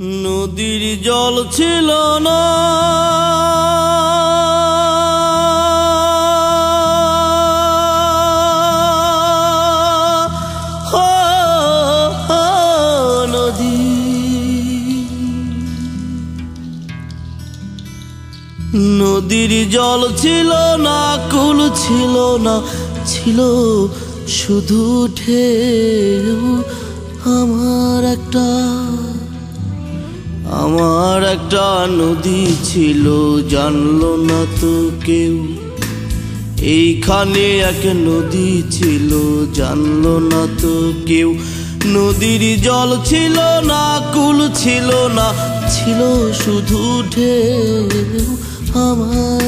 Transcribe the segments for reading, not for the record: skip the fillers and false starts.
নদীর জল ছিল না, নদীর জল ছিল না, কুল ছিল না, ছিল শুধু ঢেউ। আমার একটা নদী ছিল, জানলো না তো কেউ। এইখানে এক নদী ছিল, জানলো না তো কেউ। নদীর জল ছিল না, কুল ছিল না, ছিল শুধু ঢেউ। আমার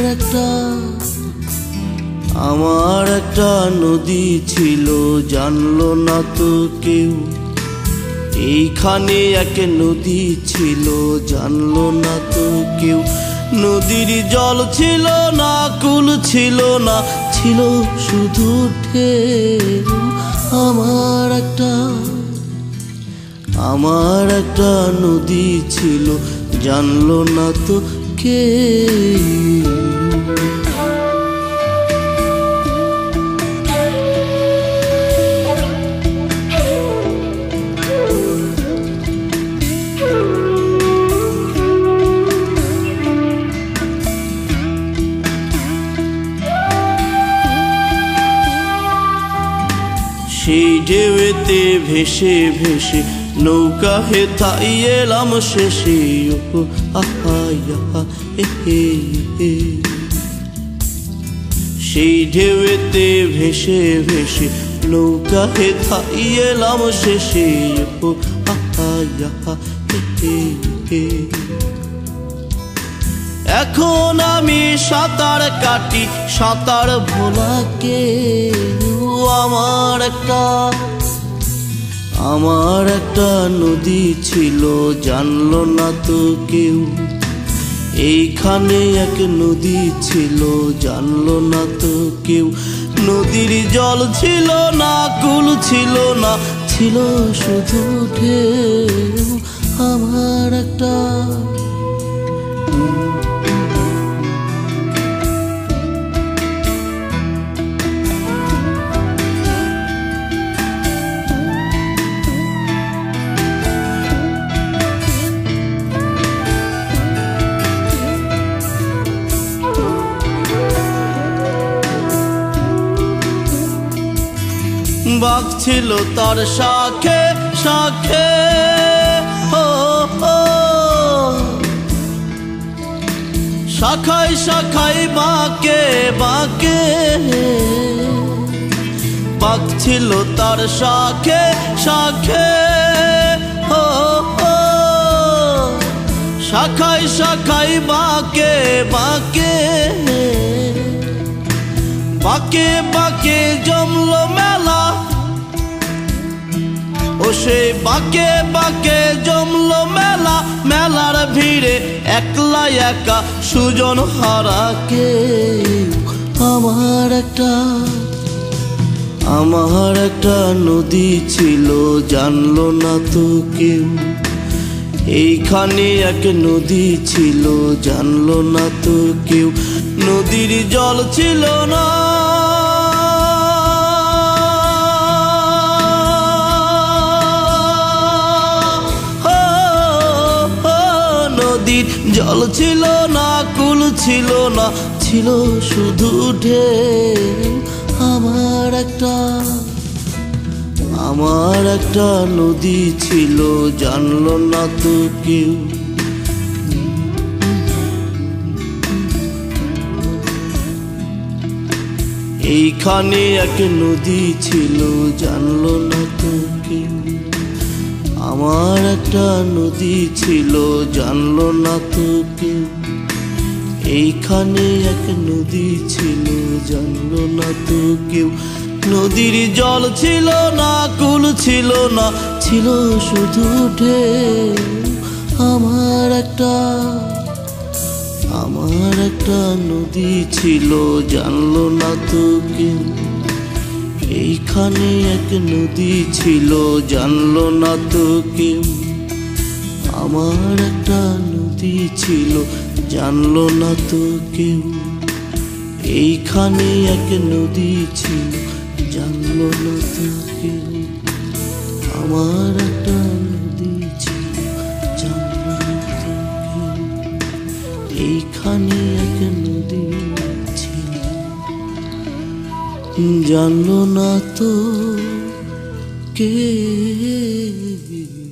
একটা নদী ছিল, জানলো না তো কেউ। এইখানে এক নদী ছিল, জানলো না তো কেউ। নদীর জল ছিল না, কুল ছিল না, ছিল শুধু ঢেউ। আমার একটা নদী ছিল, জানলো না তো কেউ। সেই ঢেউতে ভেসে ভেসে নৌকা হেথাই এলাম শেষে। সেই ঢেউতে ভেসে ভেসে নৌকা হেথাই এলাম শেষে। এখন আমি সাঁতার কাটি, সাঁতার ভোলাকে। আমার একটা নদী ছিল, জানলো না তো কেউ। এইখানে এক নদী ছিল, জানলো না তো কেউ। নদীর জল ছিল না, কুল ছিল না, ছিল শুধু ঢেউ। আমার একটা বাঘ ছিল তার শাখে শাখে, শাখায় শাখায় বাঁকে বাঁকে। বাঘ ছিল তার শাখে শাখে, শাখায় শাখায় বাঁকে বাঁকে। বাঁকে বাঁকে জমলো মেলা, ও সেই বাঁকে বাঁকে জমলো মেলা। মেলার ভিড়ে একলা একা সুজন হারা কেউ। আমার একটা নদী ছিল, জানলো না তো কেউ। এইখানে এক নদী ছিল, জানলো না তো কেউ। নদীর জল ছিল না, নদীর জল ছিল না, কুল ছিল না, ছিল শুধু ঢেউ। আমার একটা নদী ছিল, জানলো না তো কেউ। এইখানে এক নদী ছিল, জানলো না তো কেউ। আমার একটা নদী ছিল, জানলো না তো কেউ। এইখানে এক নদী ছিল, জানলো না তো কেউ। নদীর জল ছিল না, কুল ছিল না, ছিল শুধু ঢেউ। আমার একটা নদী ছিল, জানলো না তো কেউ। এইখানে এক নদী ছিল, জানলো না তো কেউ। আমার একটা নদী ছিল, জানলো না তো কেউ। এইখানে এক নদী ছিল, জানলো না তো কেউ। আমার একটা নদী ছিল, জানলো না তো কেউ। এইখানে এক নদী ছিল, জানলো না তো কেউ।